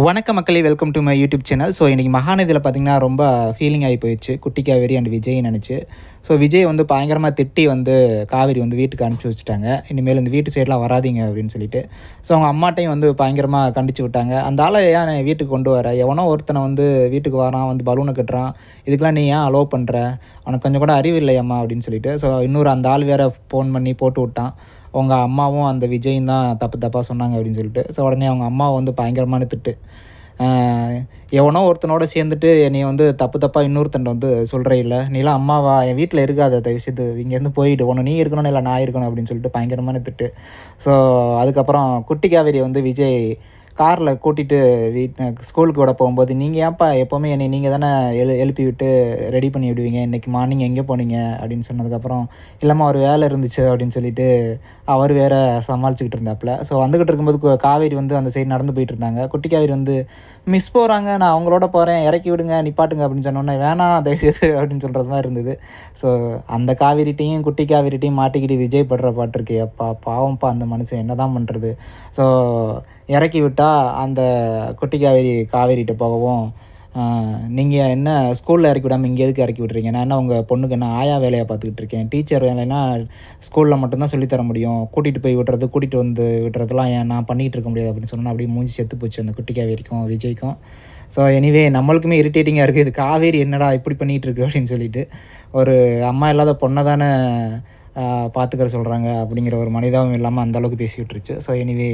வணக்க மக்களே, welcome to my YouTube channel. So இன்றைக்கி மகாநதியில் பார்த்திங்கன்னா ரொம்ப ஃபீலிங் ஆகி போயிடுச்சு. குட்டி காவேரி அண்ட் விஜய் நினச்சி. ஸோ விஜய் வந்து பயங்கரமாக திட்டி வந்து காவேரி வந்து வீட்டுக்கு அனுப்பிச்சி வச்சுட்டாங்க. இனிமேல் இந்த வீட்டு சைடெலாம் வராதிங்க அப்படின்னு சொல்லிட்டு. ஸோ அவங்க அம்மாட்டையும் வந்து பயங்கரமாக கண்டித்து விட்டாங்க. அந்த ஆளை ஏன் வீட்டுக்கு கொண்டு வர, எவனோ ஒருத்தனை வந்து வீட்டுக்கு வரான், வந்து பலூனை கட்டுறான், இதுக்கெலாம் நீ ஏன் அலோவ் பண்ணுற, அவனுக்கு கொஞ்சம் கூட அறிவு இல்லையம்மா அப்படின்னு சொல்லிட்டு. ஸோ இன்னொரு அந்த ஆள் வேறு ஃபோன் பண்ணி போட்டு விட்டான். அவங்க அம்மாவும் அந்த விஜயும் தான் தப்பாக சொன்னாங்க அப்படின்னு சொல்லிட்டு. ஸோ உடனே அவங்க அம்மாவை வந்து பயங்கரமான திட்டு. எவனோ ஒருத்தனோட சேர்ந்துட்டு என்னைய வந்து தப்பாக இன்னொருத்தன் வந்து சொல்கிற, நீலாம் அம்மாவா, என் வீட்டில் இருக்காத, தயவுசெய்து இங்கேருந்து போயிட்டு, ஒன்று நீ இருக்கணும் இல்லை நான் இருக்கணும் அப்படின்னு சொல்லிட்டு பயங்கரமான திட்டு. ஸோ அதுக்கப்புறம் குட்டி காவேரி வந்து விஜய் காரில் கூட்டிகிட்டு ஸ்கூலுக்கு விட போகும்போது, நீங்கள் ஏன்ப்பா எப்போவுமே என்னை நீங்கள் தானே எழுப்பி விட்டு ரெடி பண்ணி விடுவீங்க, இன்றைக்கி மார்னிங் எங்கே போனீங்க அப்படின்னு சொன்னதுக்கப்புறம், இல்லைம்மா ஒரு வேலை இருந்துச்சு அப்படின்னு சொல்லிட்டு அவர் வேறு சமாளிச்சுக்கிட்டு இருந்தாப்புல. ஸோ வந்துக்கிட்டு இருக்கும்போது காவேரி வந்து அந்த சைடு நடந்து போயிட்டு இருந்தாங்க. குட்டி காவேரி வந்து மிஸ் போகிறாங்க, நான் அவங்களோட போகிறேன், இறக்கி விடுங்க, நிப்பாட்டுங்க அப்படின்னு சொன்னோன்னே, வேணாம் தயவுசெய்து அப்படின்னு சொல்கிறது மாதிரி இருந்தது. ஸோ அந்த காவேரிட்டையும் குட்டி காவேரிட்டையும் மாட்டிக்கிட்டு விஜய் படுற பாட்டு இருக்கு. அப்பா பாவம்ப்பா அந்த மனுஷன், என்ன தான் பண்ணுறது. ஸோ இறக்கி விட்டால் அந்த குட்டி காவேரிகிட்ட போகவும், நீங்கள் என்ன ஸ்கூலில் இறக்கி விடாமல் இங்கே எதுக்கு இறக்கி விட்றீங்க, நான் என்ன உங்கள் பொண்ணுக்கு என்ன ஆயா வேலையாக பார்த்துக்கிட்டு இருக்கேன், டீச்சர் வேலைன்னா ஸ்கூலில் மட்டும்தான் சொல்லித்தர முடியும், கூட்டிகிட்டு போய் விட்டுறது கூட்டிகிட்டு வந்து விட்டுறதுலாம் ஏன் நான் பண்ணிகிட்டு இருக்க முடியாது அப்படின்னு சொன்னால் அப்படியே மூஞ்சி செத்து போச்சு அந்த குட்டி காவேரிக்கும் விஜய்க்கும். ஸோ எனிவே நம்மளுக்குமே இரிட்டேட்டிங்காக இருக்குது, இது காவேரி என்னடா இப்படி பண்ணிகிட்டு இருக்கு அப்படின்னு சொல்லிட்டு. ஒரு அம்மா இல்லாத பொண்ணை தானே பார்த்துக்கிற சொல்கிறாங்க அப்படிங்கிற ஒரு மனிதாபம் இல்லாமல் அந்தளவுக்கு பேசி விட்டுருச்சு. ஸோ எனிவே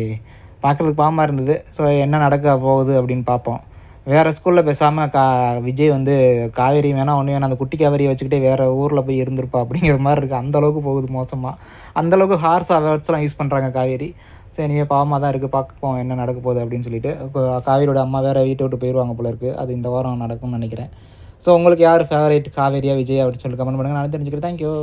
பார்க்குறதுக்கு பாவமாக இருந்தது. ஸோ என்ன நடக்க போகுது அப்படின்னு பார்ப்போம். வேறு ஸ்கூலில் பேசாமல் விஜய் வந்து காவேரி வேணாம், ஒன்று வேணாம், அந்த குட்டி காவேரியை வச்சுக்கிட்டே வேறு ஊரில் போய் இருந்திருப்பா அப்படிங்கிற மாதிரி இருக்குது. அந்தளவுக்கு போகுது மோசமாக. அந்தளவுக்கு ஹார்ஷாக வேர்ட்ஸ்லாம் யூஸ் பண்ணுறாங்க காவேரி. ஸோ இனிமே பாவமாக தான் இருக்குது, பார்ப்போம் என்ன நடக்க போகுது அப்படின்னு சொல்லிட்டு. காவேரியோட அம்மா வேறு வீட்டை விட்டு போயிடுவாங்க போல இருக்குது. அது இந்த வாரம் நடக்கும்னு நினைக்கிறேன். ஸோ உங்களுக்கு யார் ஃபேவரேட், காவேரியா விஜய் அப்படின்னு சொல்லி கமெண்ட் பண்ணுங்கள். நான் தெரிஞ்சுக்கிறேன். தேங்க்யூ.